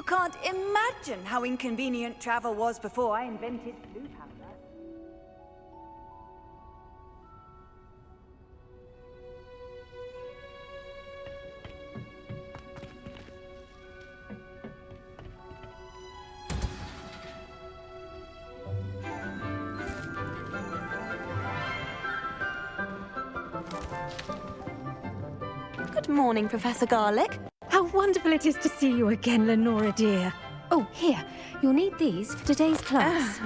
can't imagine how inconvenient travel was before I invented Blue Panther. Good morning, Professor Garlick. How wonderful it is to see you again, Lenora dear. Oh, here. You'll need these for today's class.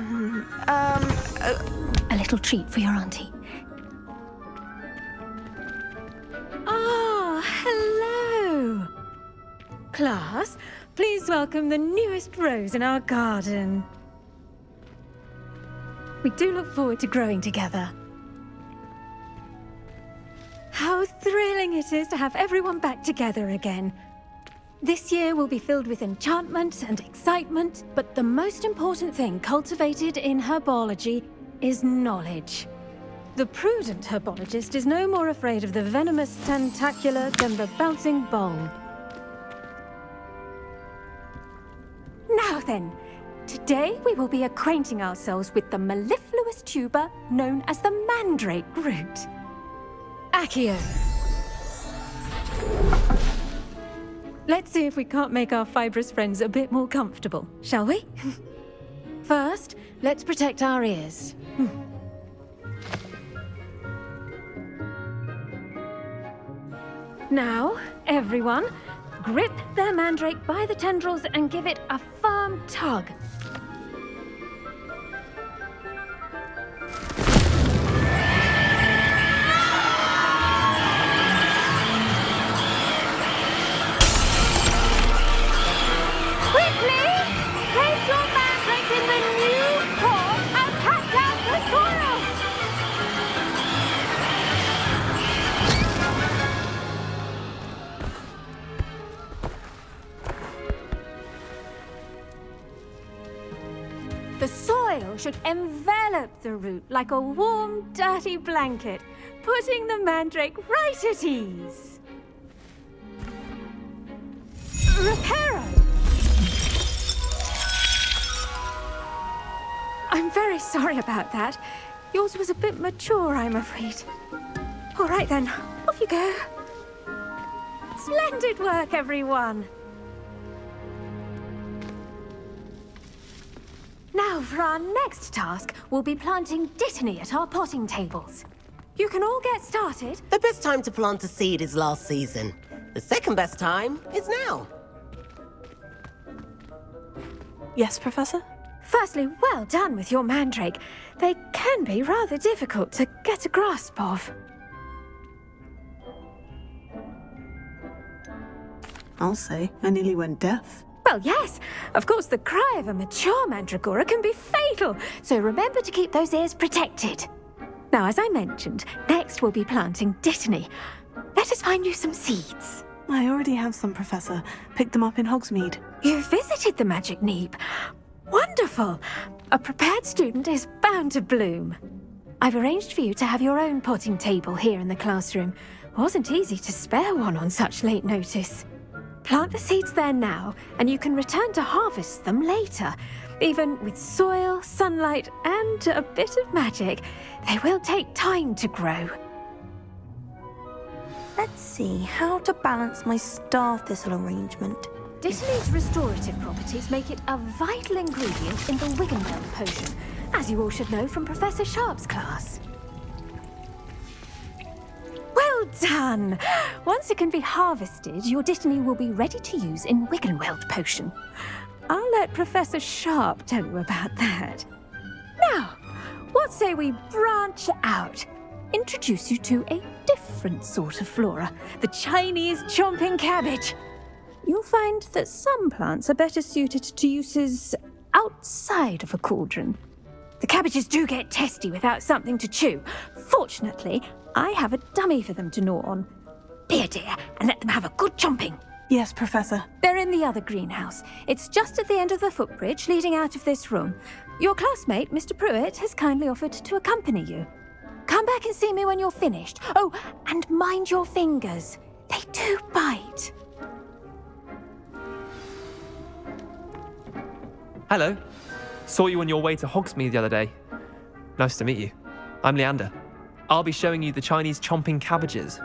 A little treat for your auntie. Ah, hello. Class, please welcome the newest rose in our garden. We do look forward to growing together. How thrilling it is to have everyone back together again. This year will be filled with enchantment and excitement, but the most important thing cultivated in herbology is knowledge. The prudent herbologist is no more afraid of the venomous tentacula than the bouncing bulb. Now then, today we will be acquainting ourselves with the mellifluous tuber known as the mandrake root. Accio. Let's see if we can't make our fibrous friends a bit more comfortable, shall we? First, let's protect our ears. Now, everyone, grip their mandrake by the tendrils and give it a firm tug. The soil should envelop the root like a warm, dirty blanket, putting the mandrake right at ease. Reparo! I'm very sorry about that. Yours was a bit mature, I'm afraid. All right then, off you go. Splendid work, everyone! Now, for our next task, we'll be planting dittany at our potting tables. You can all get started. The best time to plant a seed is last season. The second best time is now. Yes, Professor? Firstly, well done with your mandrake. They can be rather difficult to get a grasp of. I'll say, I nearly went deaf. Well, yes. Of course, the cry of a mature mandragora can be fatal, so remember to keep those ears protected. Now, as I mentioned, next we'll be planting dittany. Let us find you some seeds. I already have some, Professor. Picked them up in Hogsmeade. You visited the Magic Neep. Wonderful. A prepared student is bound to bloom. I've arranged for you to have your own potting table here in the classroom. Wasn't easy to spare one on such late notice. Plant the seeds there now, and you can return to harvest them later. Even with soil, sunlight, and a bit of magic, they will take time to grow. Let's see how to balance my star thistle arrangement. Dittany's restorative properties make it a vital ingredient in the Wiggenweld potion, as you all should know from Professor Sharp's class. Well done! Once it can be harvested, your dittany will be ready to use in Wiggenweld potion. I'll let Professor Sharp tell you about that. Now, what say we branch out? Introduce you to a different sort of flora, the Chinese chomping cabbage. You'll find that some plants are better suited to uses outside of a cauldron. The cabbages do get testy without something to chew. Fortunately, I have a dummy for them to gnaw on. Be a dear and let them have a good chomping. Yes, Professor. They're in the other greenhouse. It's just at the end of the footbridge leading out of this room. Your classmate, Mr. Pruitt, has kindly offered to accompany you. Come back and see me when you're finished. Oh, and mind your fingers. They do bite. Hello. Saw you on your way to Hogsmeade the other day. Nice to meet you. I'm Leander. I'll be showing you the Chinese chomping cabbages.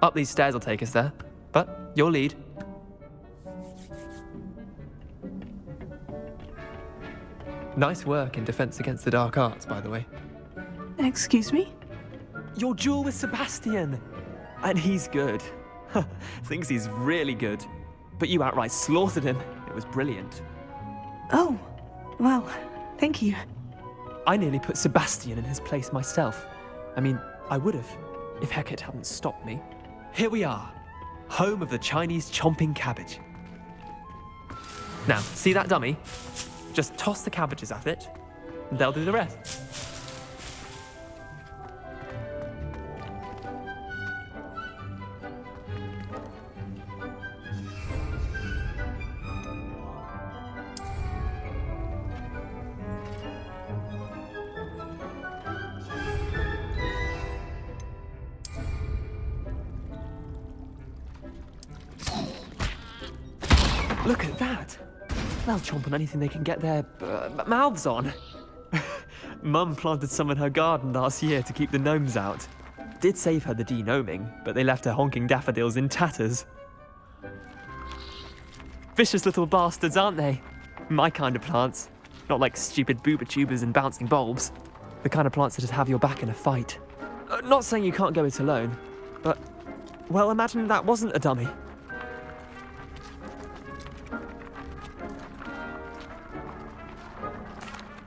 Up these stairs will take us there, but your lead. Nice work in Defense Against the Dark Arts, by the way. Excuse me? Your duel with Sebastian! And he's good. Thinks he's really good. But you outright slaughtered him. It was brilliant. Oh, well, thank you. I nearly put Sebastian in his place myself. I mean, I would have, if Hecate hadn't stopped me. Here we are, home of the Chinese chomping cabbage. Now, see that dummy? Just toss the cabbages at it, and they'll do the rest. Look at that! They'll chomp on anything they can get their mouths on. Mum planted some in her garden last year to keep the gnomes out. Did save her the de-gnoming, but they left her honking daffodils in tatters. Vicious little bastards, aren't they? My kind of plants. Not like stupid booba tubers and bouncing bulbs. The kind of plants that just have your back in a fight. Not saying you can't go it alone, but, well, imagine that wasn't a dummy.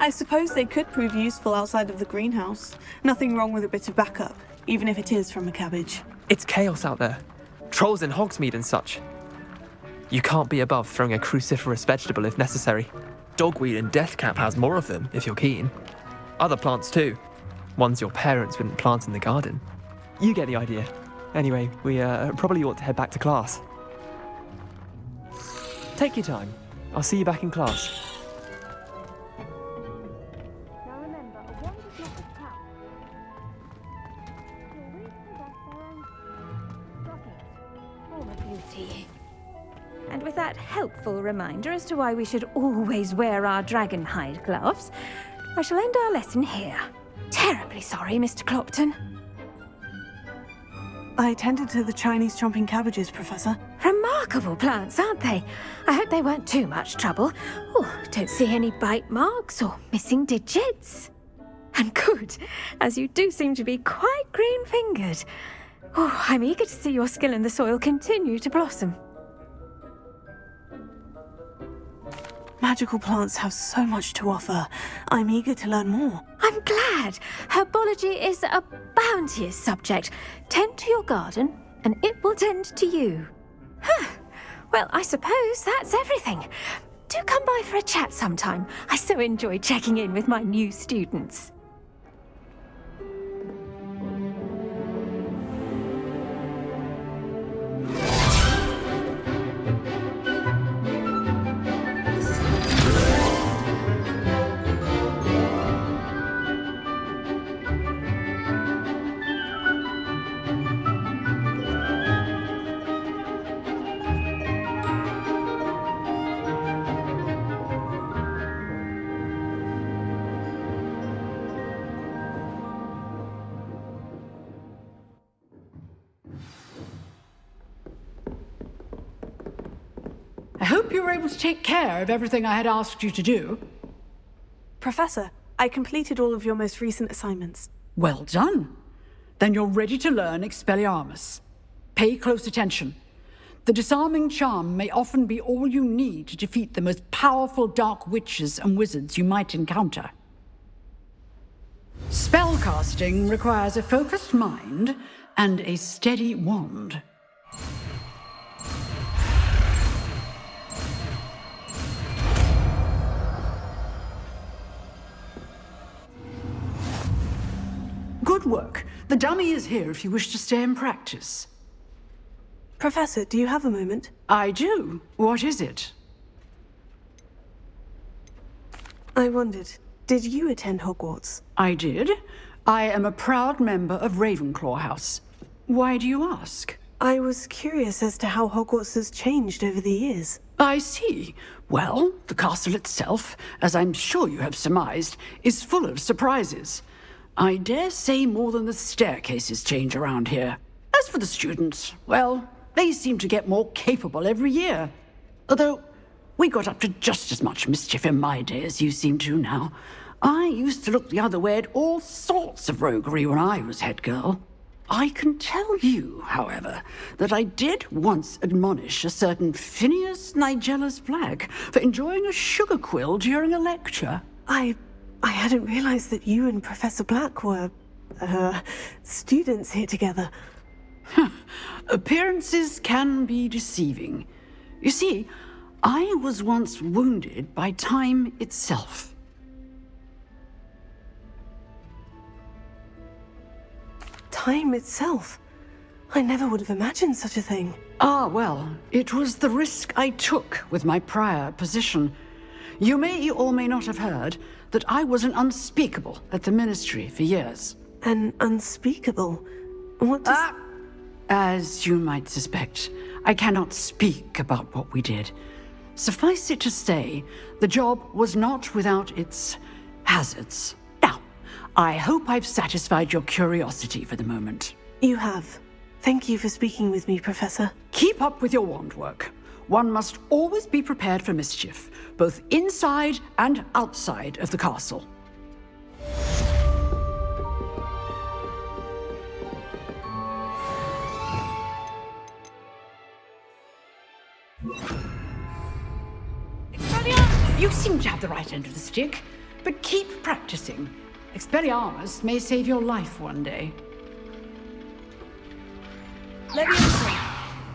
I suppose they could prove useful outside of the greenhouse. Nothing wrong with a bit of backup, even if it is from a cabbage. It's chaos out there. Trolls in Hogsmeade and such. You can't be above throwing a cruciferous vegetable if necessary. Dogweed and deathcap has more of them, if you're keen. Other plants too. Ones your parents wouldn't plant in the garden. You get the idea. Anyway, we probably ought to head back to class. Take your time. I'll see you back in class. Now remember, a wand is not a trap. Your wings possess their own rocket, form of beauty. And with that helpful reminder as to why we should always wear our dragon hide gloves, I shall end our lesson here. Terribly sorry, Mr. Clopton. I attended to the Chinese chomping cabbages, Professor. Remarkable plants, aren't they? I hope they weren't too much trouble. Oh, don't see any bite marks or missing digits. And good, as you do seem to be quite green-fingered. Oh, I'm eager to see your skill in the soil continue to blossom. Magical plants have so much to offer. I'm eager to learn more. I'm glad. Herbology is a bounteous subject. Tend to your garden, and it will tend to you. Well, I suppose that's everything. Do come by for a chat sometime. I so enjoy checking in with my new students. I hope you were able to take care of everything I had asked you to do. Professor, I completed all of your most recent assignments. Well done. Then you're ready to learn Expelliarmus. Pay close attention. The disarming charm may often be all you need to defeat the most powerful dark witches and wizards you might encounter. Spellcasting requires a focused mind and a steady wand. Good work. The dummy is here if you wish to stay and practice. Professor, do you have a moment? I do. What is it? I wondered, did you attend Hogwarts? I did. I am a proud member of Ravenclaw House. Why do you ask? I was curious as to how Hogwarts has changed over the years. I see. Well, the castle itself, as I'm sure you have surmised, is full of surprises. I dare say more than the staircases change around here. As for the students, well, they seem to get more capable every year. Although, we got up to just as much mischief in my day as you seem to now. I used to look the other way at all sorts of roguery when I was head girl. I can tell you, however, that I did once admonish a certain Phineas Nigella's Black for enjoying a sugar quill during a lecture. I hadn't realized that you and Professor Black were, students here together. Appearances can be deceiving. You see, I was once wounded by time itself. Time itself? I never would have imagined such a thing. Ah, well, it was the risk I took with my prior position. You may or may not have heard that I was an unspeakable at the Ministry for years. An unspeakable? What does... As you might suspect, I cannot speak about what we did. Suffice it to say, the job was not without its hazards. Now, I hope I've satisfied your curiosity for the moment. You have. Thank you for speaking with me, Professor. Keep up with your wand work. One must always be prepared for mischief, both inside and outside of the castle. You seem to have the right end of the stick, but keep practicing. Expelliarmus may save your life one day. Leviosa!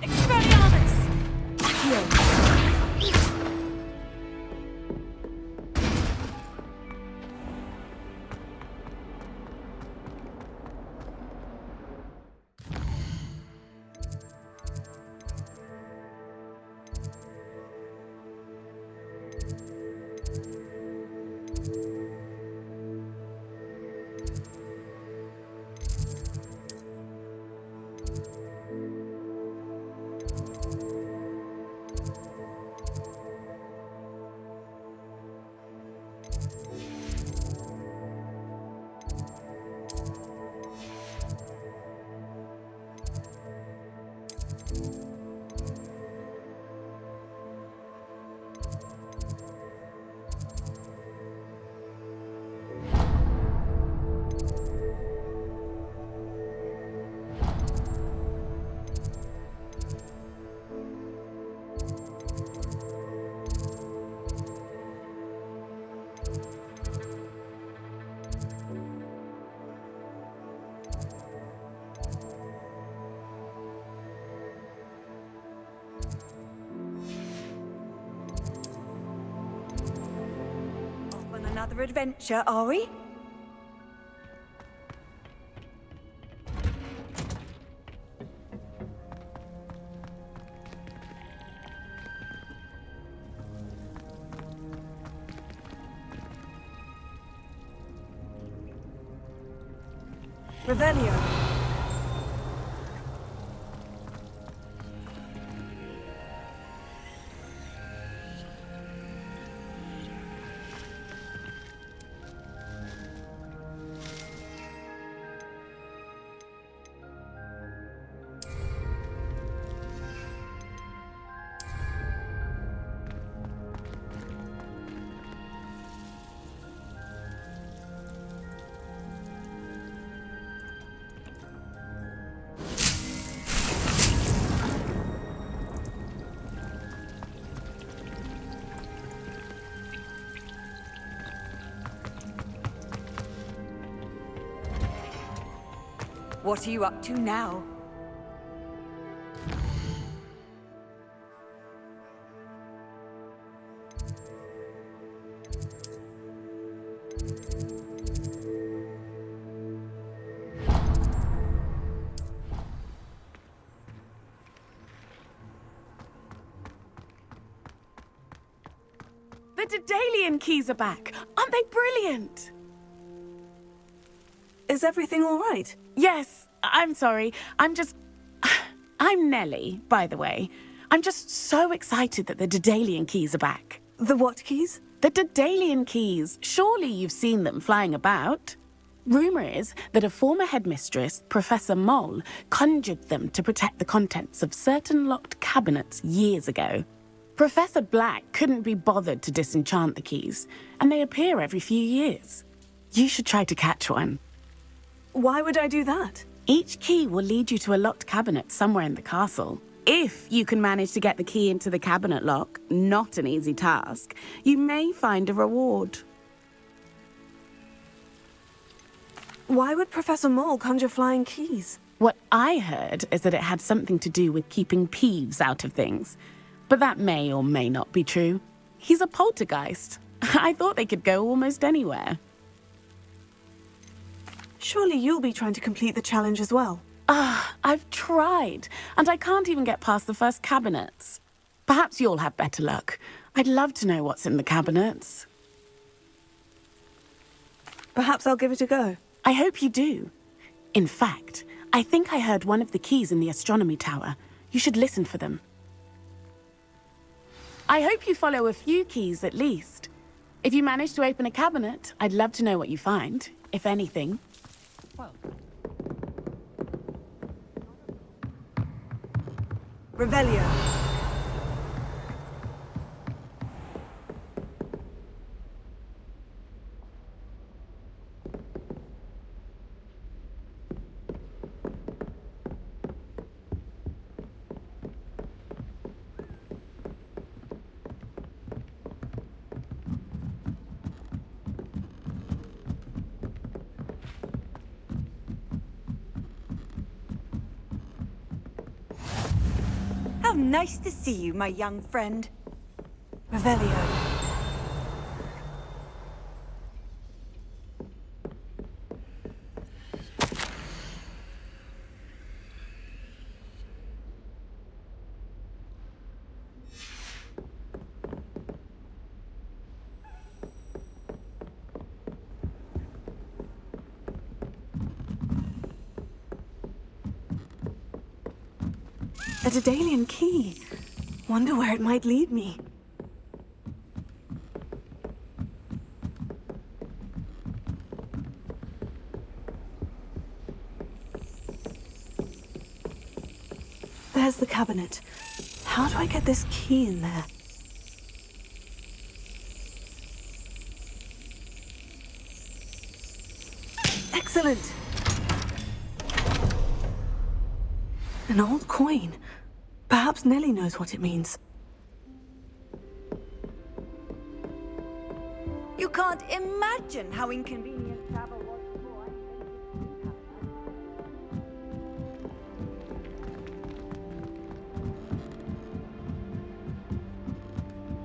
Expelliarmus! Another adventure, are we? Revelio. What are you up to now? The Daedalian keys are back. Aren't they brilliant? Is everything all right? Yes, I'm sorry. I'm Nellie, by the way. I'm just so excited that the Daedalian keys are back. The what keys? The Daedalian keys. Surely you've seen them flying about. Rumour is that a former headmistress, Professor Mole, conjured them to protect the contents of certain locked cabinets years ago. Professor Black couldn't be bothered to disenchant the keys, and they appear every few years. You should try to catch one. Why would I do that? Each key will lead you to a locked cabinet somewhere in the castle. If you can manage to get the key into the cabinet lock, not an easy task, you may find a reward. Why would Professor Mole conjure flying keys? What I heard is that it had something to do with keeping peeves out of things. But that may or may not be true. He's a poltergeist. I thought they could go almost anywhere. Surely you'll be trying to complete the challenge as well. I've tried, and I can't even get past the first cabinets. Perhaps you'll have better luck. I'd love to know what's in the cabinets. Perhaps I'll give it a go. I hope you do. In fact, I think I heard one of the keys in the astronomy tower. You should listen for them. I hope you follow a few keys at least. If you manage to open a cabinet, I'd love to know what you find, if anything. Revelio. How nice to see you, my young friend. Revelio. A Daedalian key. Wonder where it might lead me. There's the cabinet. How do I get this key in there? Excellent! An old coin. Perhaps Nellie knows what it means. You can't imagine how inconvenient travel was before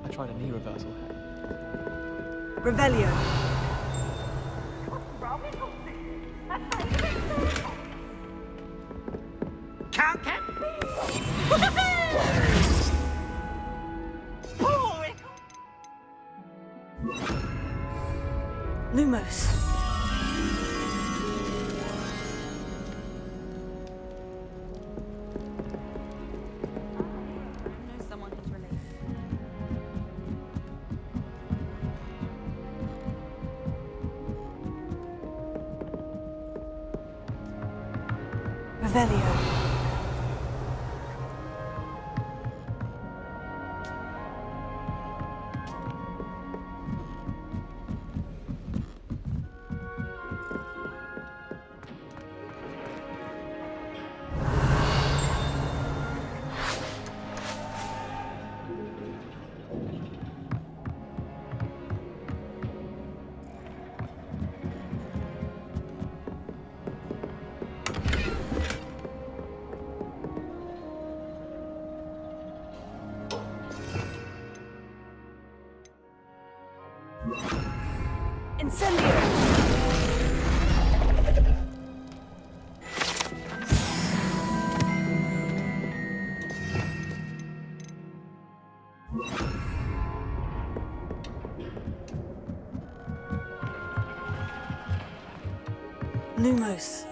I tried a knee reversal. Revelio. Lumos. Revelio. Incendio! Lumos.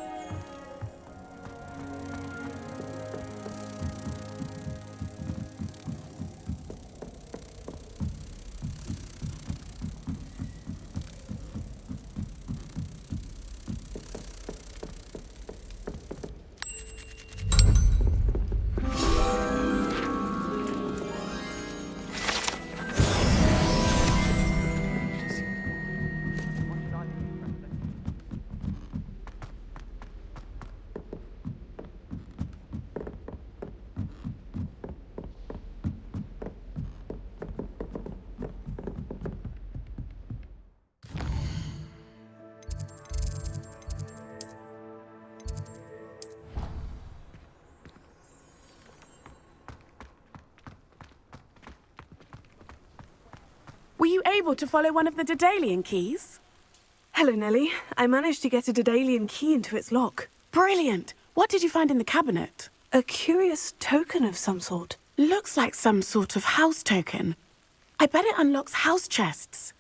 Were you able to follow one of the Daedalian keys? Hello, Nellie. I managed to get a Daedalian key into its lock. Brilliant! What did you find in the cabinet? A curious token of some sort. Looks like some sort of house token. I bet it unlocks house chests.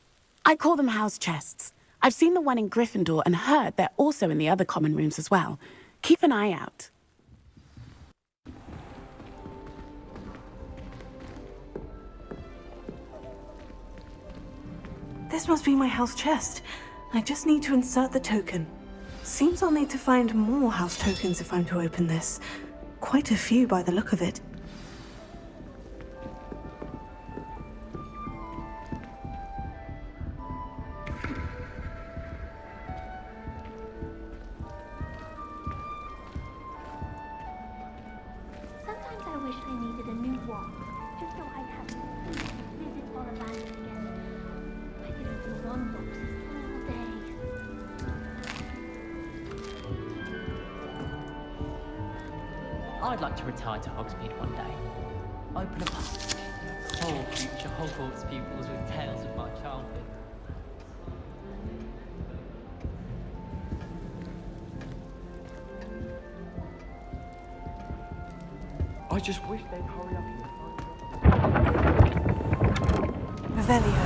I call them house chests. I've seen the one in Gryffindor and heard they're also in the other common rooms as well. Keep an eye out. This must be my house chest. I just need to insert the token. Seems I'll need to find more house tokens if I'm to open this. Quite a few by the look of it. Sometimes I wish I needed a new wand, just so I'd have to visit Ollivander again. I could open wand boxes all day. I'd like to retire to Hogsmeade one day. Open up whole future Hogwarts pupils with tales of my childhood. I just wish they'd hurry up. Revelio.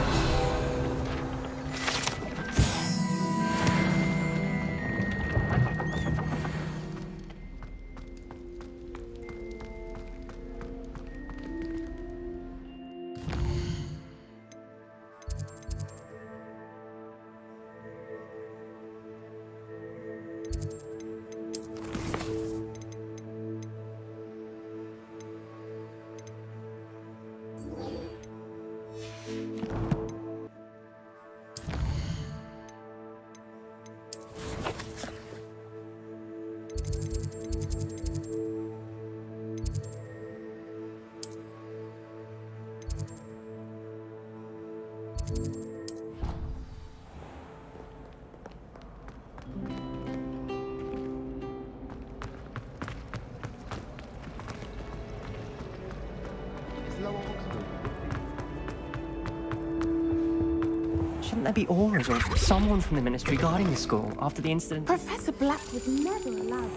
Shouldn't there be auras or someone from the Ministry guarding the school after the incident? Professor Black would never allow that.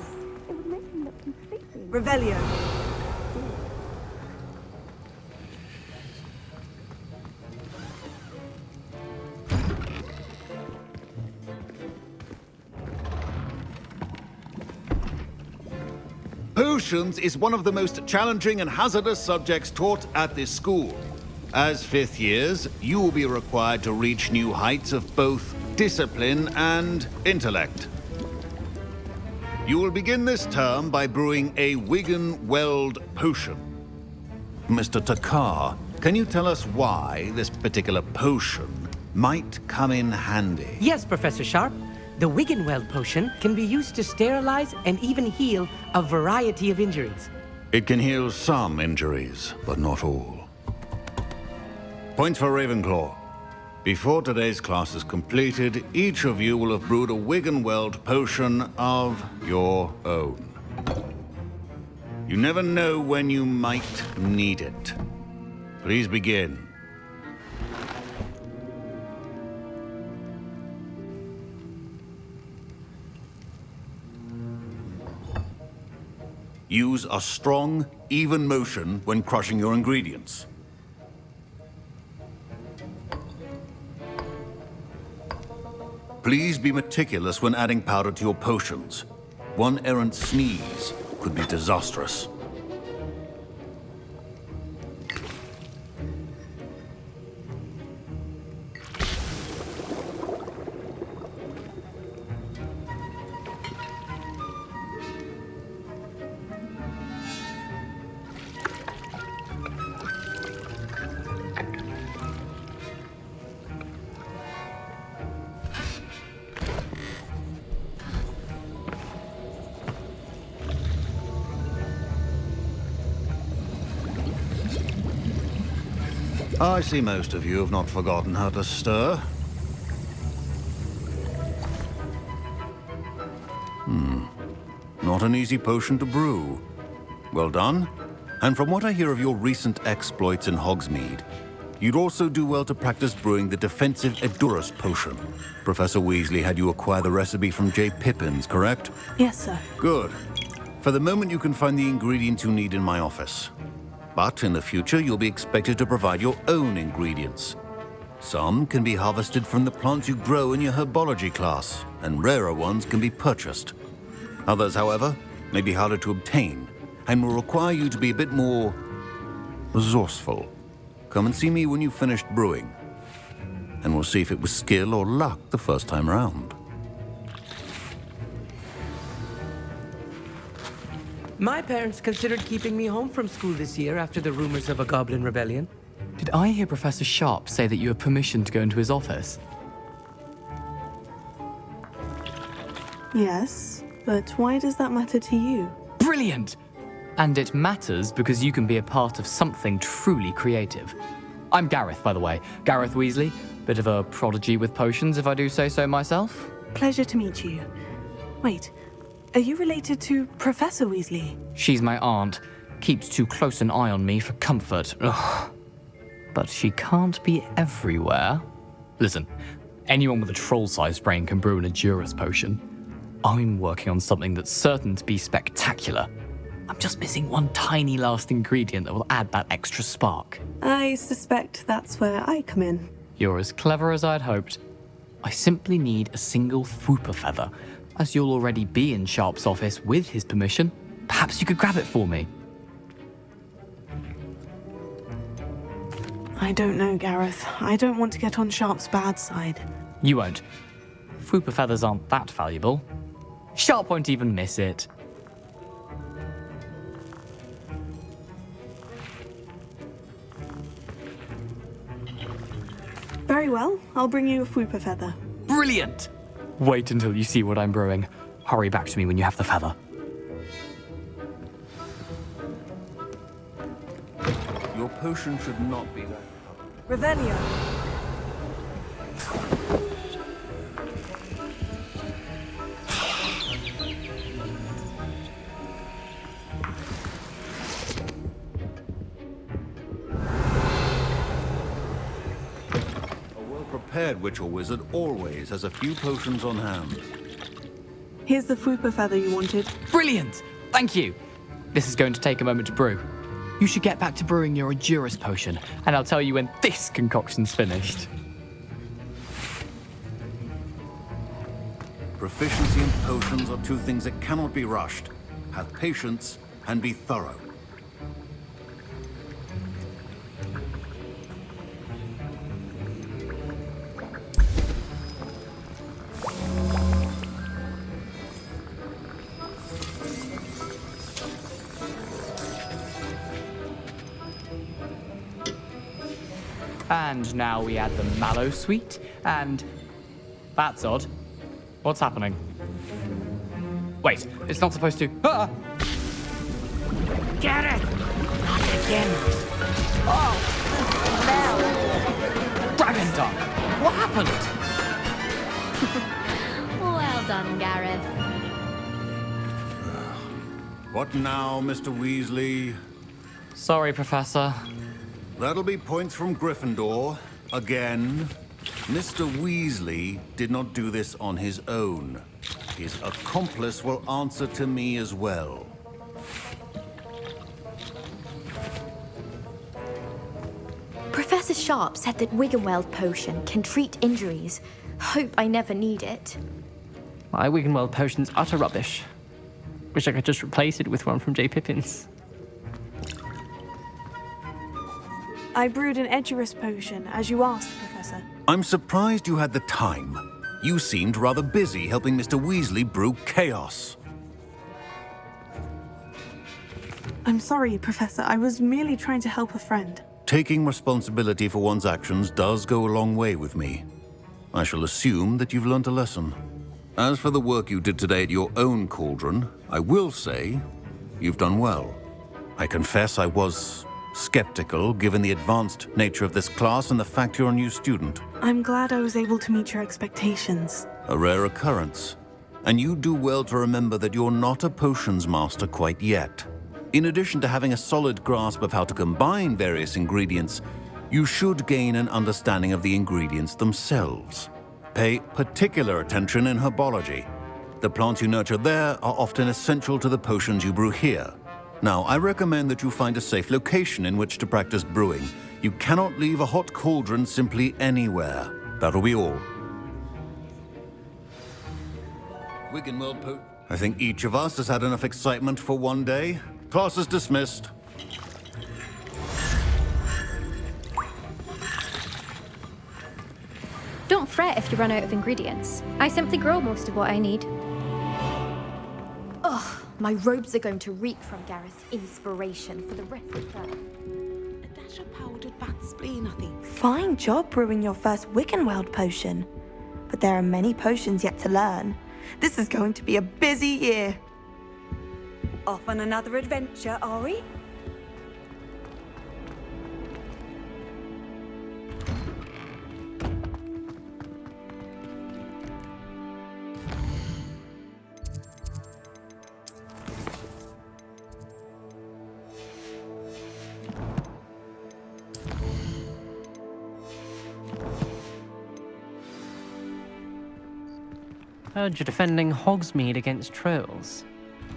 It would make him look completely... Revelio. Potions is one of the most challenging and hazardous subjects taught at this school. As fifth years, you will be required to reach new heights of both discipline and intellect. You will begin this term by brewing a Wiggenweld potion. Mr. Takar, can you tell us why this particular potion might come in handy? Yes, Professor Sharp. The Wiggenweld potion can be used to sterilize and even heal a variety of injuries. It can heal some injuries, but not all. Points for Ravenclaw. Before today's class is completed, each of you will have brewed a Wiggenweld potion of your own. You never know when you might need it. Please begin. Use a strong, even motion when crushing your ingredients. Please be meticulous when adding powder to your potions. One errant sneeze could be disastrous. I see most of you have not forgotten how to stir. Not an easy potion to brew. Well done. And from what I hear of your recent exploits in Hogsmeade, You'd also do well to practice brewing the defensive Edurus potion. Professor Weasley had you acquire the recipe from J. Pippin's, correct? Yes, sir. Good. For the moment, you can find the ingredients you need in my office. But in the future, you'll be expected to provide your own ingredients. Some can be harvested from the plants you grow in your herbology class, and rarer ones can be purchased. Others, however, may be harder to obtain, and will require you to be a bit more resourceful. Come and see me when you've finished brewing, and we'll see if it was skill or luck the first time round. My parents considered keeping me home from school this year after the rumors of a goblin rebellion. Did I hear Professor Sharp say that you have permission to go into his office? Yes, but why does that matter to you? Brilliant! And it matters because you can be a part of something truly creative. I'm Gareth, by the way. Gareth Weasley. Bit of a prodigy with potions, if I do say so myself. Pleasure to meet you. Wait, are you related to Professor Weasley? She's my aunt. Keeps too close an eye on me for comfort. Ugh. But she can't be everywhere. Listen, anyone with a troll-sized brain can brew an Edurus potion. I'm working on something that's certain to be spectacular. I'm just missing one tiny last ingredient that will add that extra spark. I suspect that's where I come in. You're as clever as I'd hoped. I simply need a single Fwooper feather. As you'll already be in Sharp's office with his permission, perhaps you could grab it for me. I don't know, Gareth. I don't want to get on Sharp's bad side. You won't. Fwooper feathers aren't that valuable. Sharp won't even miss it. Very well, I'll bring you a Fwooper feather. Brilliant! Wait until you see what I'm brewing. Hurry back to me when you have the feather. Your potion should not be that. Revelio. A well-prepared witch or wizard always has a few potions on hand. Here's the Fwooper feather you wanted. Brilliant! Thank you! This is going to take a moment to brew. You should get back to brewing your Edurus potion, and I'll tell you when this concoction's finished. Proficiency in potions are two things that cannot be rushed. Have patience and be thorough. And now we add the mallow sweet, and... That's odd. What's happening? Wait, it's not supposed to... Ah! Get it! Not again. Oh! Dragon tongue! What happened? Well done, Gareth. What now, Mr. Weasley? Sorry, Professor. That'll be points from Gryffindor. Again. Mr. Weasley did not do this on his own. His accomplice will answer to me as well. Professor Sharp said that Wiggenweld potion can treat injuries. Hope I never need it. My Wiggenweld potion's utter rubbish. Wish I could just replace it with one from J. Pippin's. I brewed an Edurus potion, as you asked, Professor. I'm surprised you had the time. You seemed rather busy helping Mr. Weasley brew chaos. I'm sorry, Professor. I was merely trying to help a friend. Taking responsibility for one's actions does go a long way with me. I shall assume that you've learnt a lesson. As for the work you did today at your own cauldron, I will say you've done well. I confess I was skeptical, given the advanced nature of this class and the fact you're a new student. I'm glad I was able to meet your expectations. A rare occurrence. And you do well to remember that you're not a potions master quite yet. In addition to having a solid grasp of how to combine various ingredients, you should gain an understanding of the ingredients themselves. Pay particular attention in herbology. The plants you nurture there are often essential to the potions you brew here. Now, I recommend that you find a safe location in which to practice brewing. You cannot leave a hot cauldron simply anywhere. That'll be all. I think each of us has had enough excitement for one day. Class is dismissed. Don't fret if you run out of ingredients. I simply grow most of what I need. Ugh, my robes are going to reek from Gareth's inspiration for the rest of the term. A dash of powdered bat spleen, I think. Fine job brewing your first Wiggenweld potion. But there are many potions yet to learn. This is going to be a busy year. Off on another adventure, are we? Heard you're defending Hogsmeade against trolls.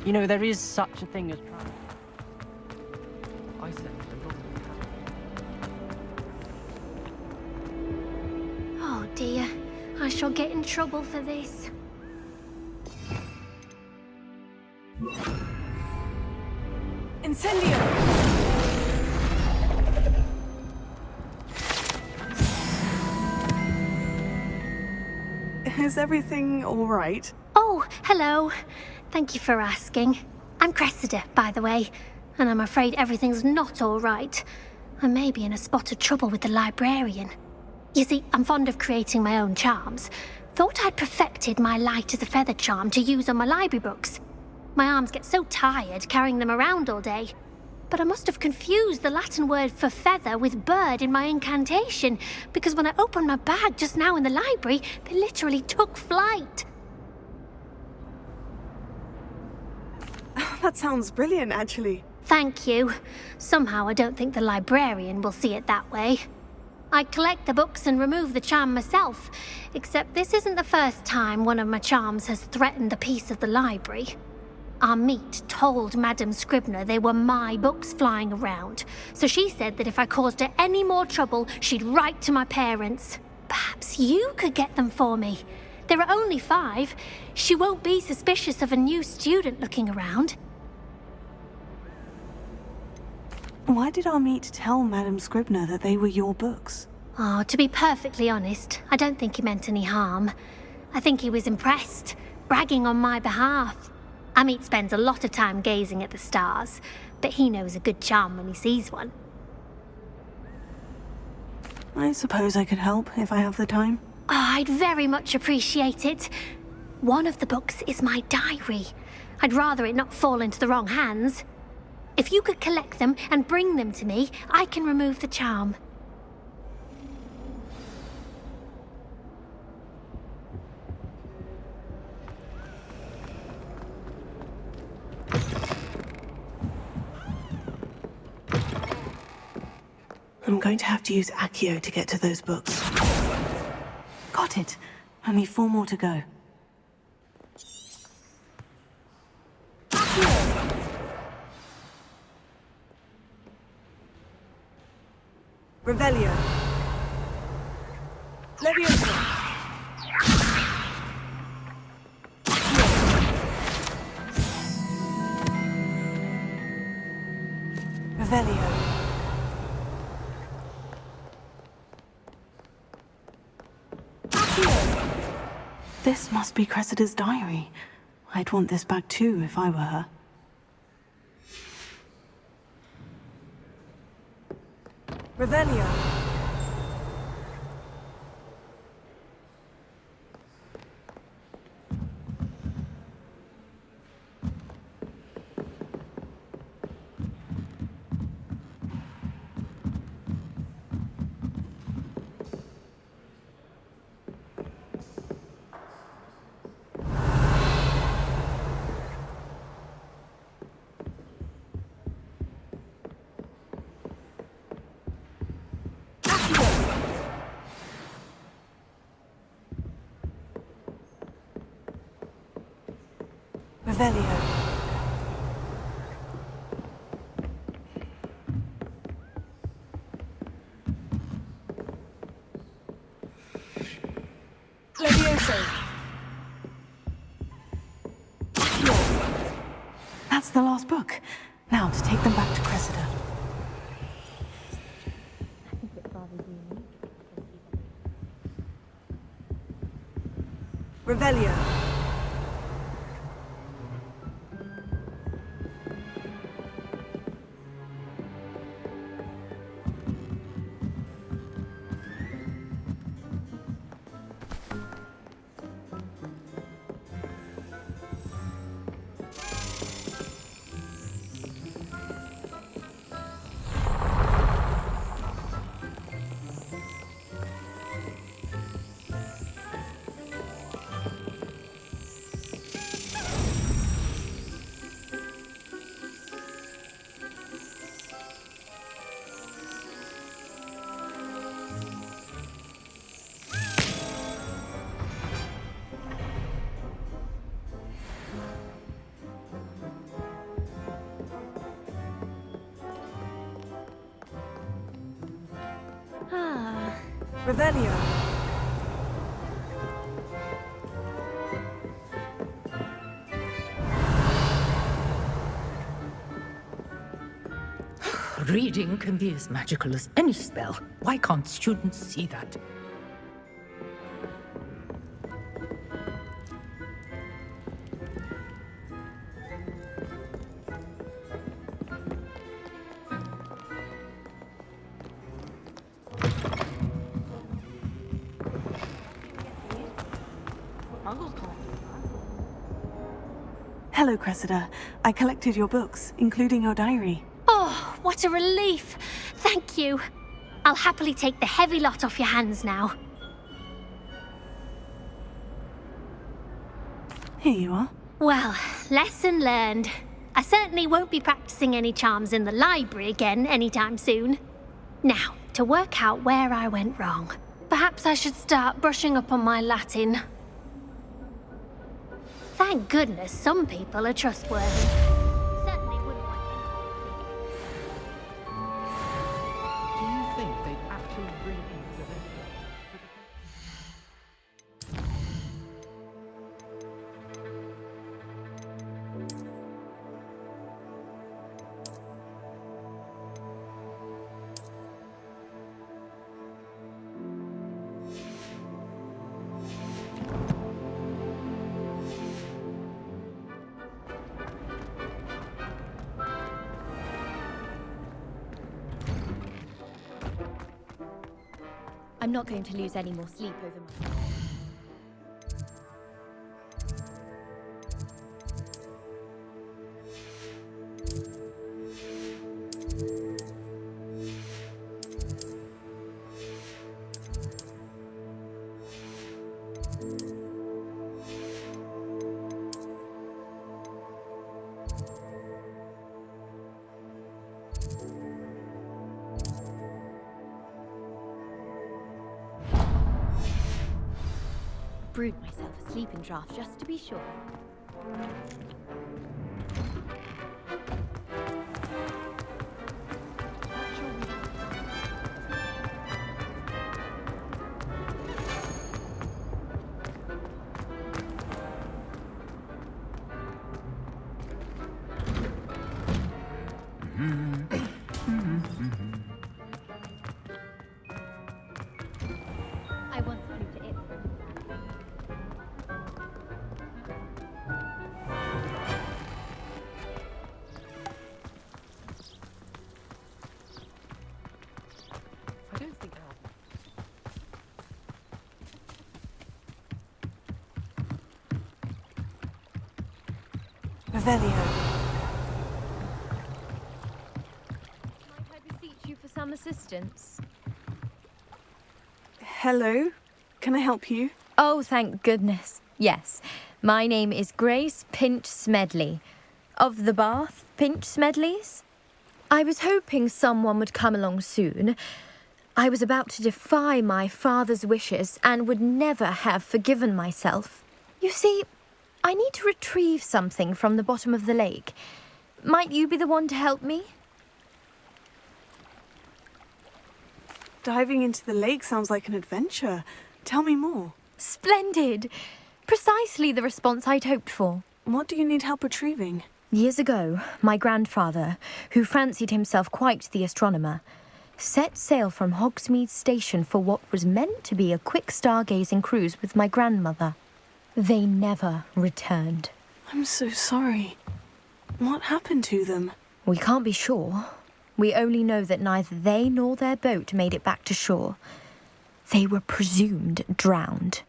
You know, there is such a thing as I said Oh dear, I shall get in trouble for this. Incendio! Is everything all right? Oh, hello. Thank you for asking. I'm Cressida, by the way, and I'm afraid everything's not all right. I may be in a spot of trouble with the librarian. You see, I'm fond of creating my own charms. Thought I'd perfected my light as a feather charm to use on my library books. My arms get so tired carrying them around all day. But I must have confused the Latin word for feather with bird in my incantation, because when I opened my bag just now in the library, they literally took flight. That sounds brilliant, actually. Thank you. Somehow I don't think the librarian will see it that way. I collect the books and remove the charm myself, except this isn't the first time one of my charms has threatened the peace of the library. Our meet told Madame Scribner they were my books flying around, so she said that if I caused her any more trouble, she'd write to my parents. Perhaps you could get them for me. There are only 5. She won't be suspicious of a new student looking around. Why did our meet tell Madame Scribner that they were your books? Oh, to be perfectly honest, I don't think he meant any harm. I think he was impressed, bragging on my behalf. Amit spends a lot of time gazing at the stars, but he knows a good charm when he sees one. I suppose I could help if I have the time. Oh, I'd very much appreciate it. One of the books is my diary. I'd rather it not fall into the wrong hands. If you could collect them and bring them to me, I can remove the charm. I'm going to have to use Accio to get to those books. Got it. Only 4 more to go. Revelio. Leviosa. Revelio. This must be Cressida's diary. I'd want this back too if I were her. Revelio. Revelio. Levioso. That's the last book. Now to take them back to Cressida. Revelio. Revelio. Reading can be as magical as any spell. Why can't students see that? Hello, Cressida. I collected your books, including your diary. Oh, what a relief. Thank you. I'll happily take the heavy lot off your hands now. Here you are. Well, lesson learned. I certainly won't be practicing any charms in the library again anytime soon. Now, to work out where I went wrong. Perhaps I should start brushing up on my Latin. Thank goodness some people are trustworthy. Certainly wouldn't want Do you think they'd actually bring in the I'm not going to lose any more sleep over my... Brewed myself a sleeping draught just to be sure. I once flew to Ipswich. I don't think Revelio. Might I beseech you for some assistance? Hello. Can I help you? Oh, thank goodness. Yes. My name is Grace Pinch Smedley. Of the Bath Pinch Smedleys? I was hoping someone would come along soon. I was about to defy my father's wishes and would never have forgiven myself. You see, I need to retrieve something from the bottom of the lake. Might you be the one to help me? Diving into the lake sounds like an adventure. Tell me more. Splendid! Precisely the response I'd hoped for. What do you need help retrieving? Years ago, my grandfather, who fancied himself quite the astronomer, set sail from Hogsmeade Station for what was meant to be a quick stargazing cruise with my grandmother. They never returned. I'm so sorry. What happened to them? We can't be sure. We only know that neither they nor their boat made it back to shore. They were presumed drowned.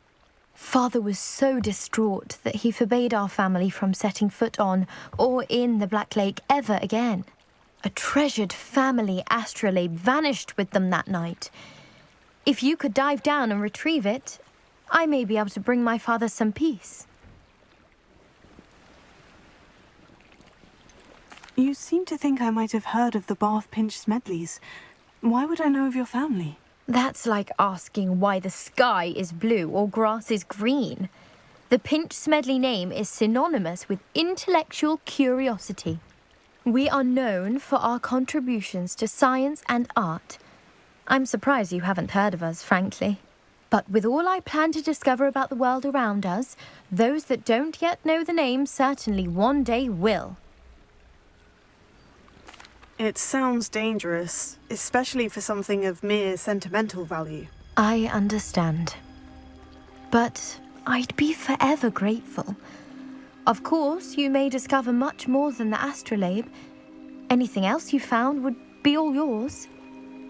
Father was so distraught that he forbade our family from setting foot on or in the Black Lake ever again. A treasured family astrolabe vanished with them that night. If you could dive down and retrieve it, I may be able to bring my father some peace. You seem to think I might have heard of the Bath Pinch Smedleys. Why would I know of your family? That's like asking why the sky is blue or grass is green. The Pinch Smedley name is synonymous with intellectual curiosity. We are known for our contributions to science and art. I'm surprised you haven't heard of us, frankly. But with all I plan to discover about the world around us, those that don't yet know the name certainly one day will. It sounds dangerous, especially for something of mere sentimental value. I understand. But I'd be forever grateful. Of course, you may discover much more than the astrolabe. Anything else you found would be all yours.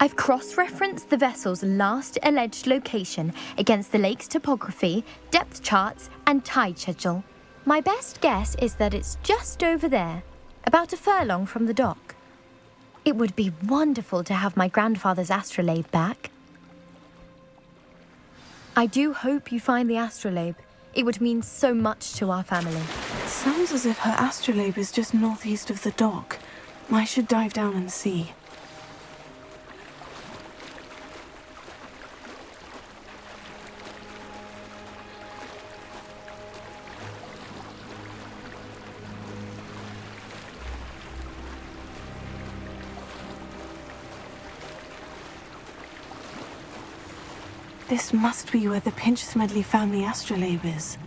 I've cross-referenced the vessel's last alleged location against the lake's topography, depth charts, and tide schedule. My best guess is that it's just over there, about a furlong from the dock. It would be wonderful to have my grandfather's astrolabe back. I do hope you find the astrolabe. It would mean so much to our family. It sounds as if her astrolabe is just northeast of the dock. I should dive down and see. This must be where the Pinch Smedley family astrolabe is.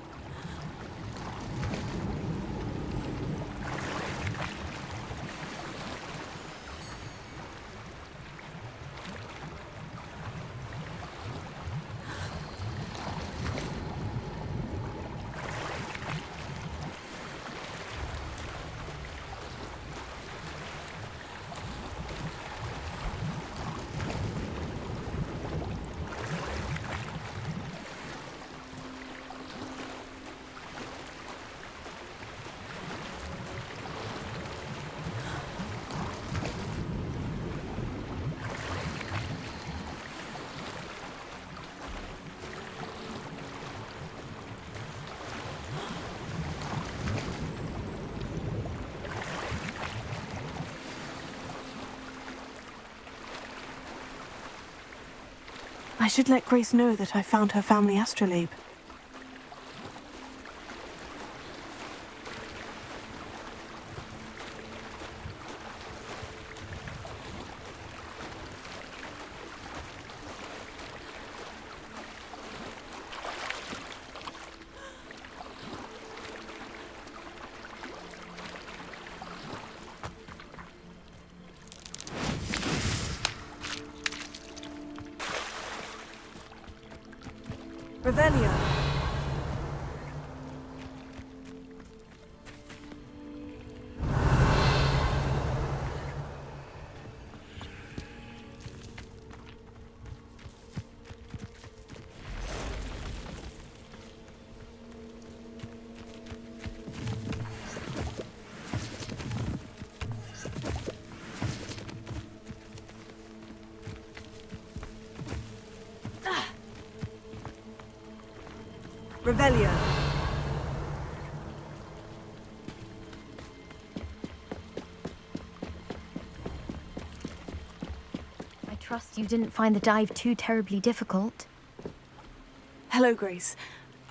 I should let Grace know that I found her family astrolabe. Revelio. Revelio. I trust you didn't find the dive too terribly difficult. Hello, Grace.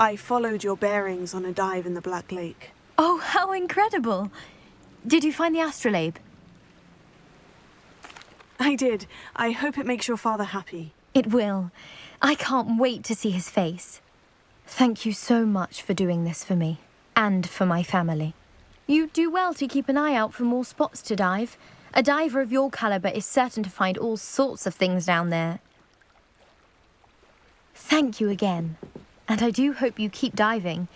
I followed your bearings on a dive in the Black Lake. Oh, how incredible! Did you find the astrolabe? I did. I hope it makes your father happy. It will. I can't wait to see his face. Thank you so much for doing this for me, and for my family. You do well to keep an eye out for more spots to dive. A diver of your caliber is certain to find all sorts of things down there. Thank you again. And I do hope you keep diving.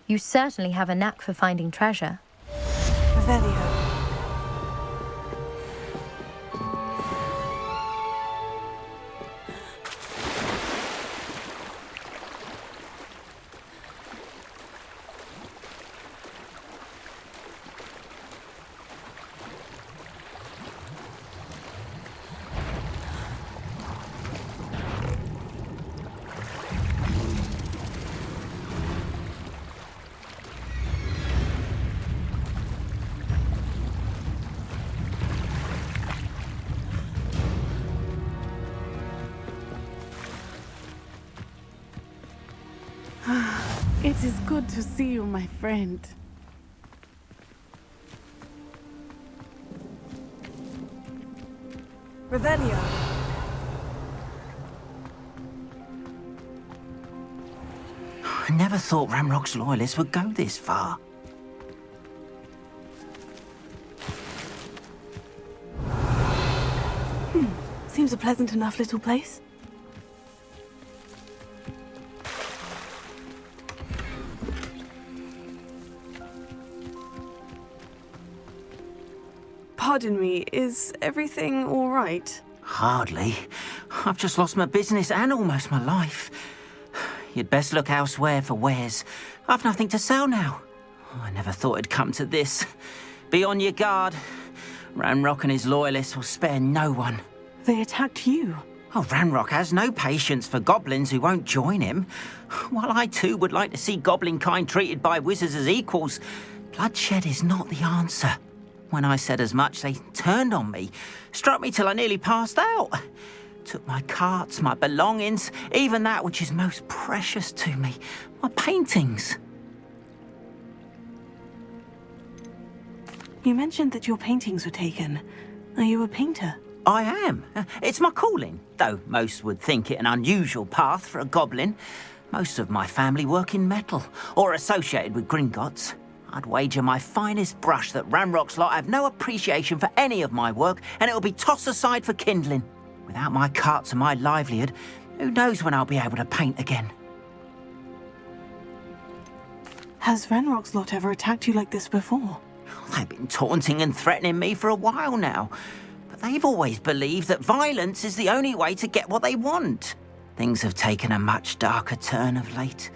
You certainly have a knack for finding treasure. Revelio. It is good to see you, my friend. Revelio. I never thought Ranrock's loyalists would go this far. Seems a pleasant enough little place. Pardon me, is everything all right? Hardly. I've just lost my business and almost my life. You'd best look elsewhere for wares. I've nothing to sell now. I never thought it'd come to this. Be on your guard. Ranrock and his loyalists will spare no one. They attacked you. Oh, Ranrock has no patience for goblins who won't join him. While I too would like to see goblin kind treated by wizards as equals, bloodshed is not the answer. When I said as much, they turned on me, struck me till I nearly passed out. Took my carts, my belongings, even that which is most precious to me, my paintings. You mentioned that your paintings were taken. Are you a painter? I am. It's my calling, though most would think it an unusual path for a goblin. Most of my family work in metal, or associated with Gringotts. I'd wager my finest brush that Ranrock's lot have no appreciation for any of my work, and it'll be tossed aside for kindling. Without my carts and my livelihood, who knows when I'll be able to paint again? Has Ranrock's lot ever attacked you like this before? They've been taunting and threatening me for a while now, but they've always believed that violence is the only way to get what they want. Things have taken a much darker turn of late.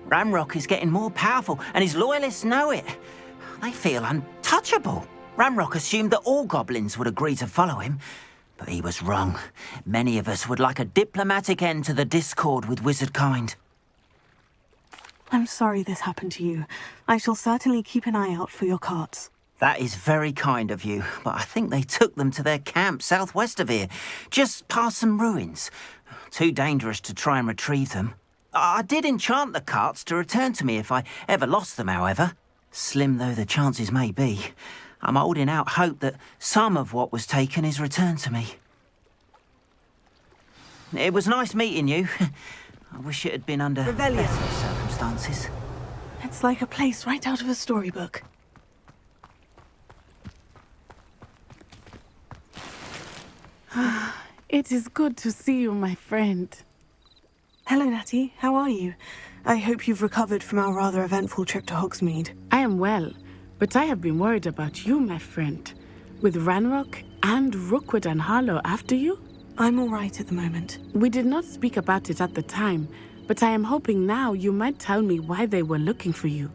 Ranrock is getting more powerful, and his loyalists know it. They feel untouchable. Ranrock assumed that all goblins would agree to follow him, but he was wrong. Many of us would like a diplomatic end to the discord with wizard kind. I'm sorry this happened to you. I shall certainly keep an eye out for your carts. That is very kind of you, but I think they took them to their camp southwest of here, just past some ruins. Too dangerous to try and retrieve them. I did enchant the carts to return to me if I ever lost them, however. Slim though the chances may be, I'm holding out hope that some of what was taken is returned to me. It was nice meeting you. I wish it had been under better circumstances. It's like a place right out of a storybook. It is good to see you, my friend. Hello, Natty. How are you? I hope you've recovered from our rather eventful trip to Hogsmeade. I am well, but I have been worried about you, my friend. With Ranrock and Rookwood and Harlow after you? I'm all right at the moment. We did not speak about it at the time, but I am hoping now you might tell me why they were looking for you.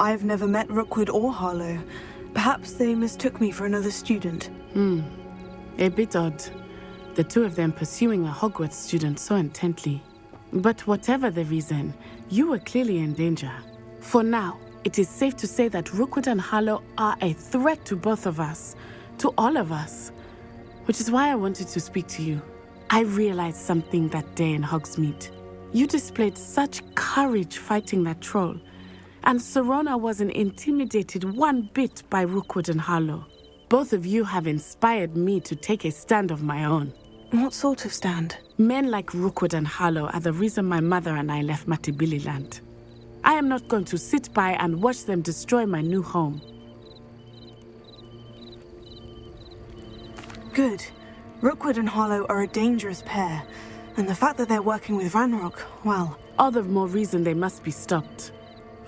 I've never met Rookwood or Harlow. Perhaps they mistook me for another student. A bit odd. The two of them pursuing a Hogwarts student so intently. But whatever the reason, you were clearly in danger. For now, it is safe to say that Rookwood and Harlow are a threat to both of us. To all of us. Which is why I wanted to speak to you. I realized something that day in Hogsmeade. You displayed such courage fighting that troll, and Serona wasn't intimidated one bit by Rookwood and Harlow. Both of you have inspired me to take a stand of my own. What sort of stand? Men like Rookwood and Harlow are the reason my mother and I left Matabeleland. I am not going to sit by and watch them destroy my new home. Good. Rookwood and Harlow are a dangerous pair, and the fact that they're working with Ranrock, well... All the more reason they must be stopped.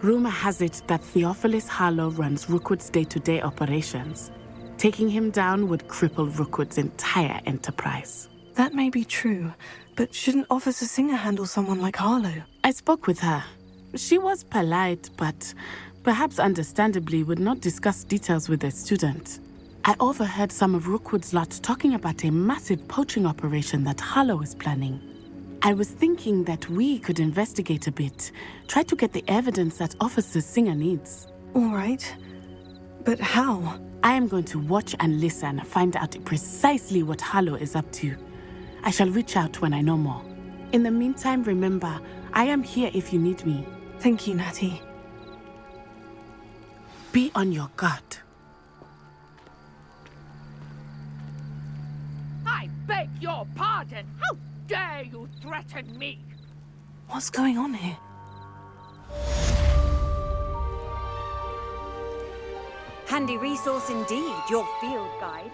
Rumor has it that Theophilus Harlow runs Rookwood's day-to-day operations. Taking him down would cripple Rookwood's entire enterprise. That may be true, but shouldn't Officer Singer handle someone like Harlow? I spoke with her. She was polite, but perhaps understandably would not discuss details with a student. I overheard some of Rookwood's lot talking about a massive poaching operation that Harlow is planning. I was thinking that we could investigate a bit, try to get the evidence that Officer Singer needs. All right. But how? I am going to watch and listen, find out precisely what Harlow is up to. I shall reach out when I know more. In the meantime, remember, I am here if you need me. Thank you, Natty. Be on your guard. I beg your pardon. How dare you threaten me? What's going on here? Handy resource indeed, your field guide.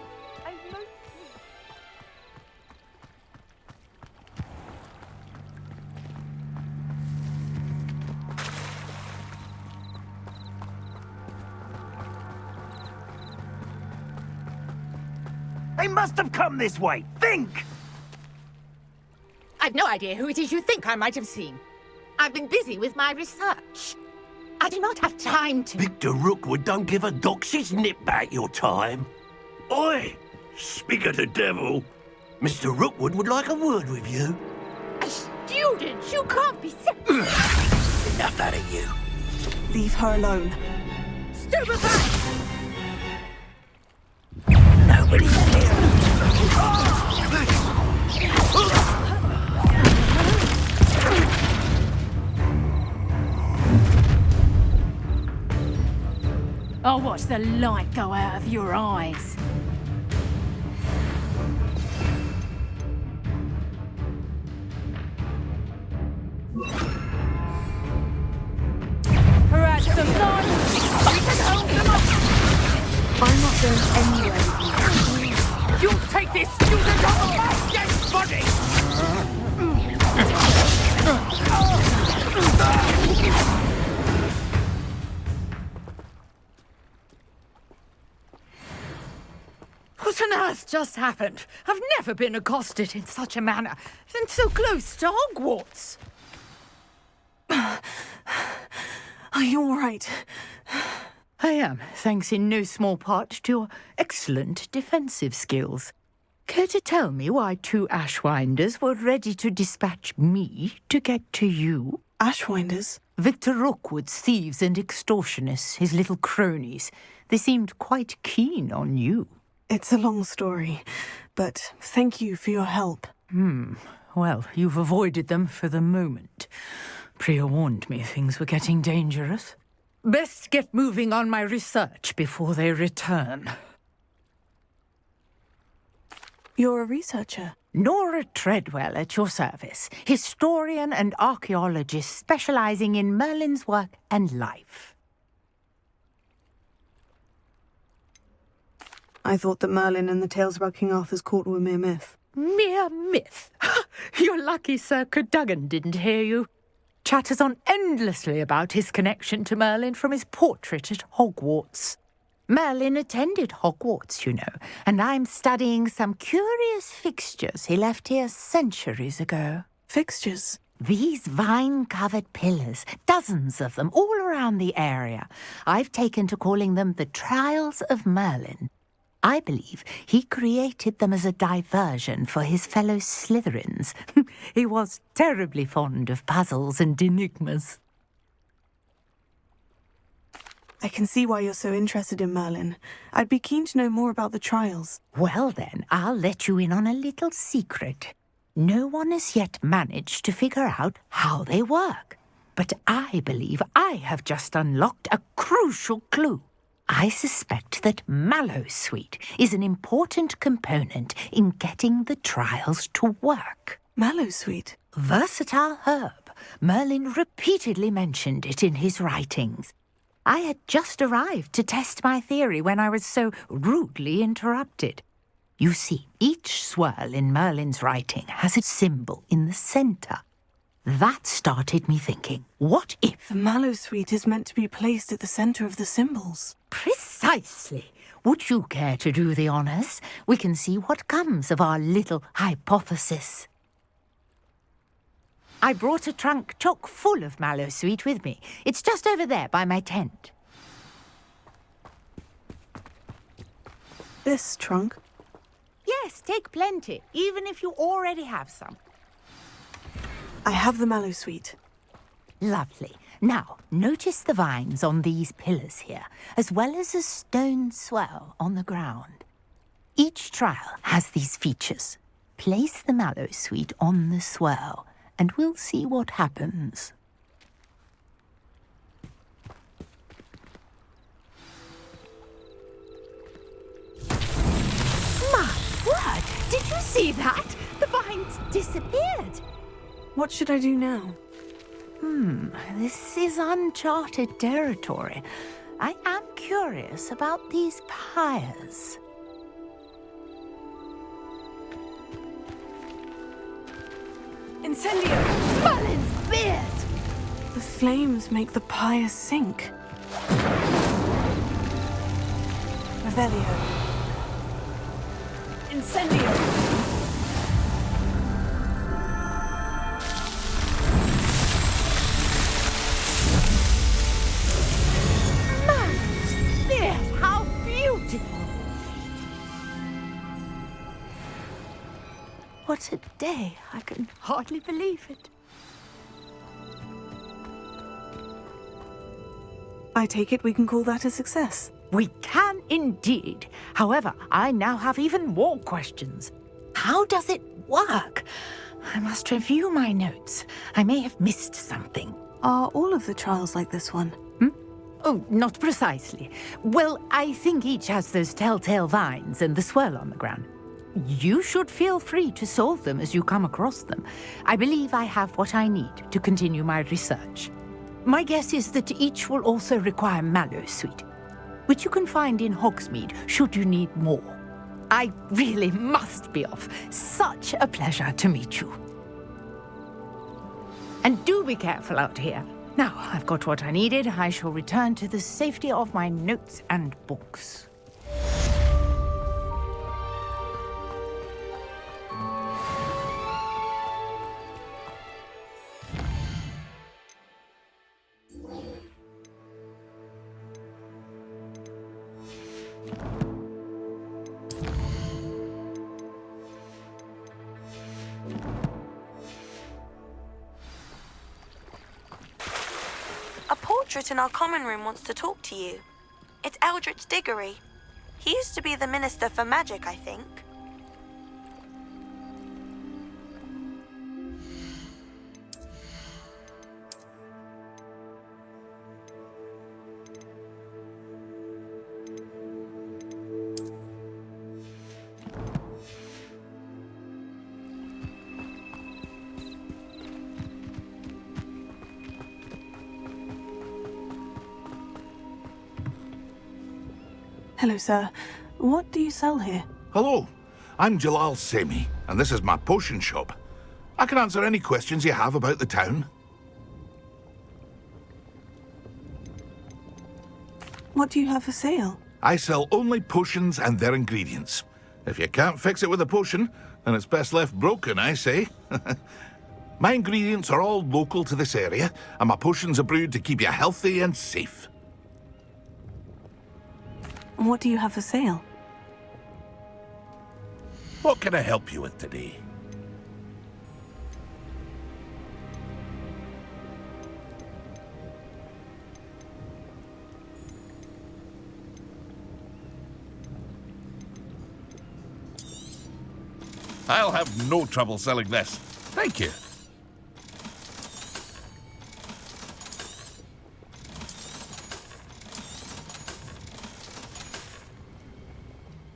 They must have come this way. Think! I've no idea who it is you think I might have seen. I've been busy with my research. I do not have time to... Victor Rookwood don't give a doxy's nip back your time. Oi! Speak of the devil. Mr. Rookwood would like a word with you. A student? You can't be so... Enough out of you. Leave her alone. Stupefy! Nobody's here. I'll watch the light go out of your eyes. Perhaps some night. I'm not going anywhere with you. You'll take this student off of my dead body! What on earth just happened? I've never been accosted in such a manner, and so close to Hogwarts. Are you all right? I am, thanks in no small part to your excellent defensive skills. Care to tell me why two Ashwinders were ready to dispatch me to get to you? Ashwinders? Victor Rookwood's thieves and extortionists, his little cronies. They seemed quite keen on you. It's a long story, but thank you for your help. Well, you've avoided them for the moment. Priya warned me things were getting dangerous. Best get moving on my research before they return. You're a researcher? Nora Treadwell at your service, historian and archaeologist specializing in Merlin's work and life. I thought that Merlin and the tales about King Arthur's court were mere myth. Mere myth? You're lucky Sir Cadogan didn't hear you. Chatters on endlessly about his connection to Merlin from his portrait at Hogwarts. Merlin attended Hogwarts, you know, and I'm studying some curious fixtures he left here centuries ago. Fixtures? These vine-covered pillars, dozens of them, all around the area. I've taken to calling them the Trials of Merlin. I believe he created them as a diversion for his fellow Slytherins. He was terribly fond of puzzles and enigmas. I can see why you're so interested in Merlin. I'd be keen to know more about the trials. Well then, I'll let you in on a little secret. No one has yet managed to figure out how they work. But I believe I have just unlocked a crucial clue. I suspect that mallowsweet is an important component in getting the trials to work. Mallowsweet? Versatile herb. Merlin repeatedly mentioned it in his writings. I had just arrived to test my theory when I was so rudely interrupted. You see, each swirl in Merlin's writing has a symbol in the centre. That started me thinking, what if... The mallowsweet is meant to be placed at the centre of the symbols. Precisely. Would you care to do the honours? We can see what comes of our little hypothesis. I brought a trunk chock full of mallowsweet with me. It's just over there by my tent. This trunk? Yes, take plenty, even if you already have some. I have the mallowsweet. Lovely. Now, notice the vines on these pillars here, as well as a stone swell on the ground. Each trial has these features. Place the mallowsweet on the swell, and we'll see what happens. My word! Did you see that? The vines disappeared. What should I do now? This is uncharted territory. I am curious about these pyres. Incendio! Merlin's beard! The flames make the pyre sink. Revelio. Incendio! How beautiful! What a day! I can hardly believe it. I take it we can call that a success. We can indeed. However, I now have even more questions. How does it work? I must review my notes. I may have missed something. Are all of the trials like this one? Oh, not precisely. Well, I think each has those telltale vines and the swirl on the ground. You should feel free to solve them as you come across them. I believe I have what I need to continue my research. My guess is that each will also require mallowsweet, which you can find in Hogsmeade should you need more. I really must be off. Such a pleasure to meet you. And do be careful out here. Now, I've got what I needed. I shall return to the safety of my notes and books. A portrait in our common room wants to talk to you. It's Eldritch Diggory. He used to be the Minister for Magic, I think. Hello, sir. What do you sell here? Hello, I'm Jalal Semi, and this is my potion shop. I can answer any questions you have about the town. What do you have for sale? I sell only potions and their ingredients. If you can't fix it with a potion, then it's best left broken, I say. My ingredients are all local to this area, and my potions are brewed to keep you healthy and safe. What do you have for sale? What can I help you with today? I'll have no trouble selling this. Thank you.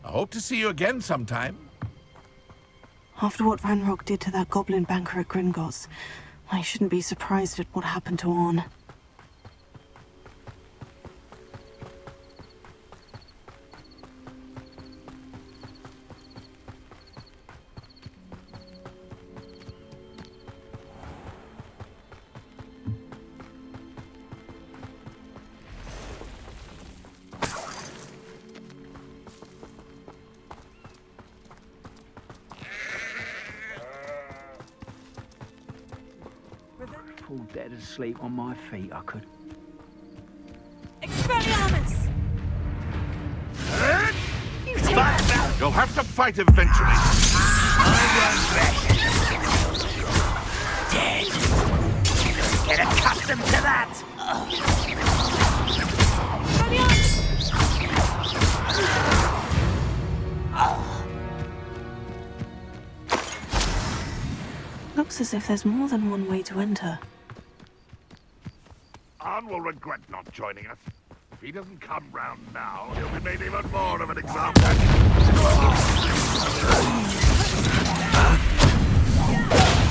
I hope to see you again sometime. After what Ranrock did to that goblin banker at Gringotts, I shouldn't be surprised at what happened to Orn. Fall dead asleep on my feet, I could. Expelliarmus! You'll have to fight eventually. Dead. Get accustomed to that. Looks as if there's more than one way to enter. Arn will regret not joining us. If he doesn't come round now, he'll be made even more of an example.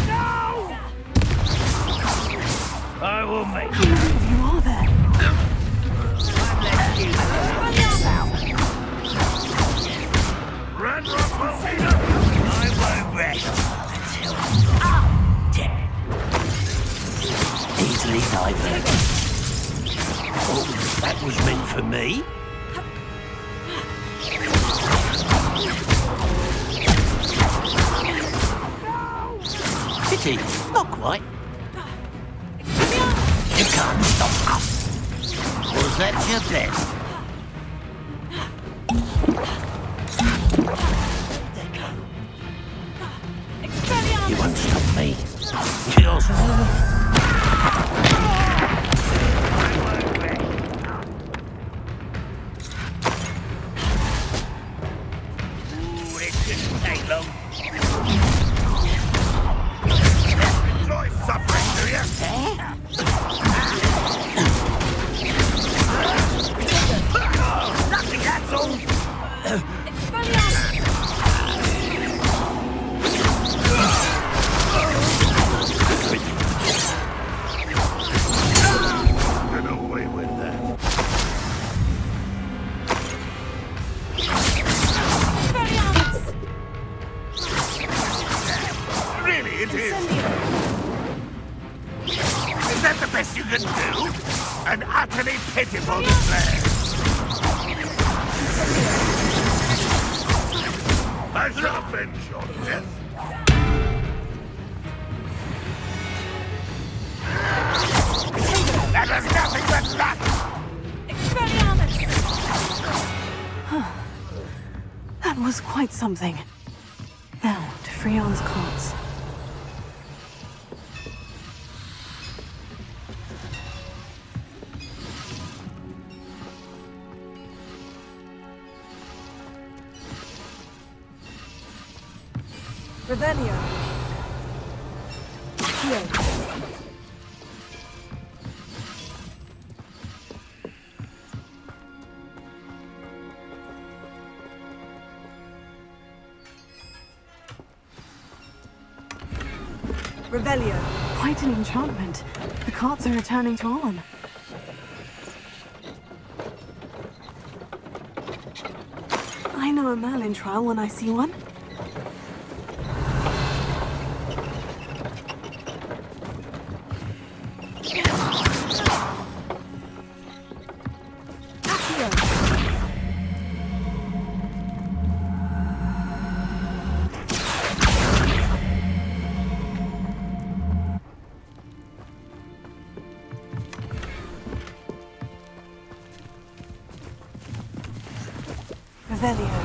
No! I will make How many of you are there? Ranrock will be there. I won't rest until I'm dead. Easily diverted. Oh, that was meant for me. Pity, not quite. You can't stop us. Was that your best? You won't stop me. Kills. Ooh, it didn't take long. Enjoy suffering, do you? Nothing, that's all. Get away with that. Really, it is. Is that the best you can do? An utterly pitiful display. I shall avenge your death. That was nothing but luck! That was quite something. Now, to Freon's carts. Revelio. Here. Revelio. Quite an enchantment. The carts are returning to Orn. I know a Merlin trial when I see one. Revelio.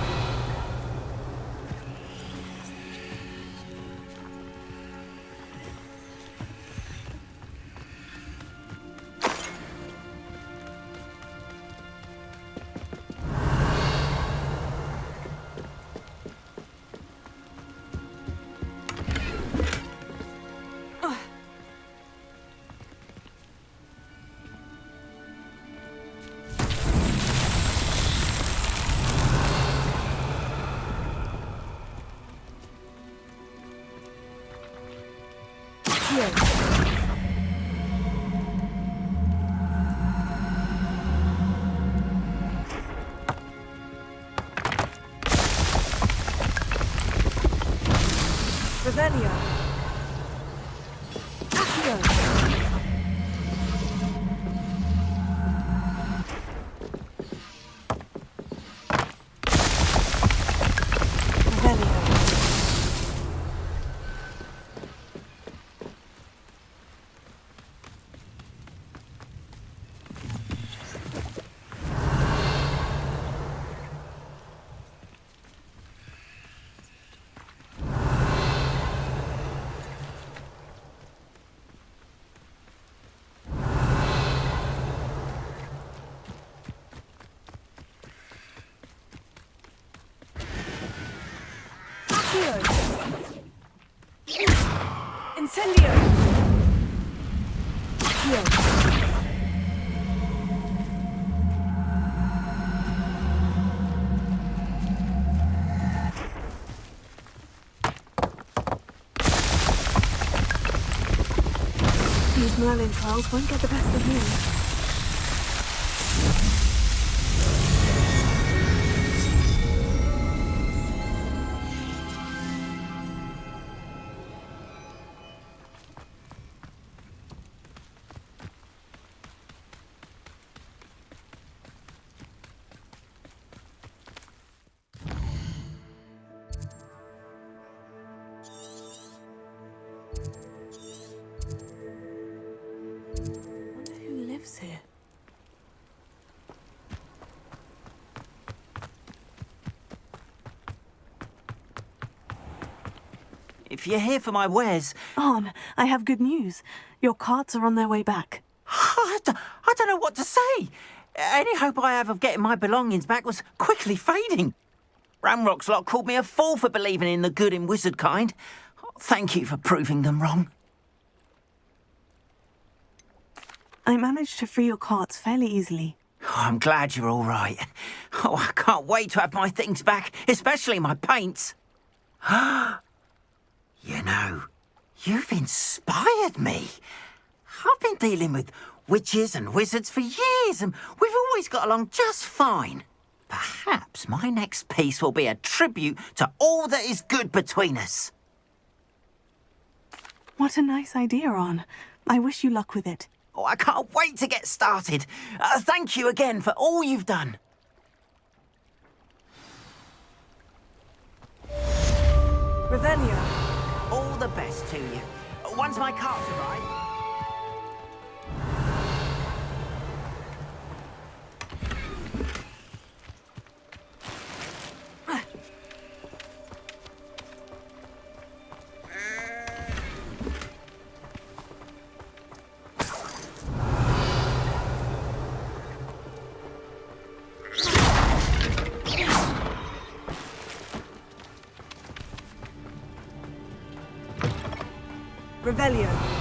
These Merlin trials won't get the best of me. Here. If you're here for my wares... Arn, I have good news. Your carts are on their way back. I don't know what to say. Any hope I have of getting my belongings back was quickly fading. Ramrock's lot called me a fool for believing in the good in wizard kind. Thank you for proving them wrong. I managed to free your carts fairly easily. Oh, I'm glad you're all right. Oh, I can't wait to have my things back, especially my paints. You know, you've inspired me. I've been dealing with witches and wizards for years, and we've always got along just fine. Perhaps my next piece will be a tribute to all that is good between us. What a nice idea, Arn. I wish you luck with it. Oh, I can't wait to get started. Thank you again for all you've done. Revelio. All the best to you. Once my carts arrive... Revelio.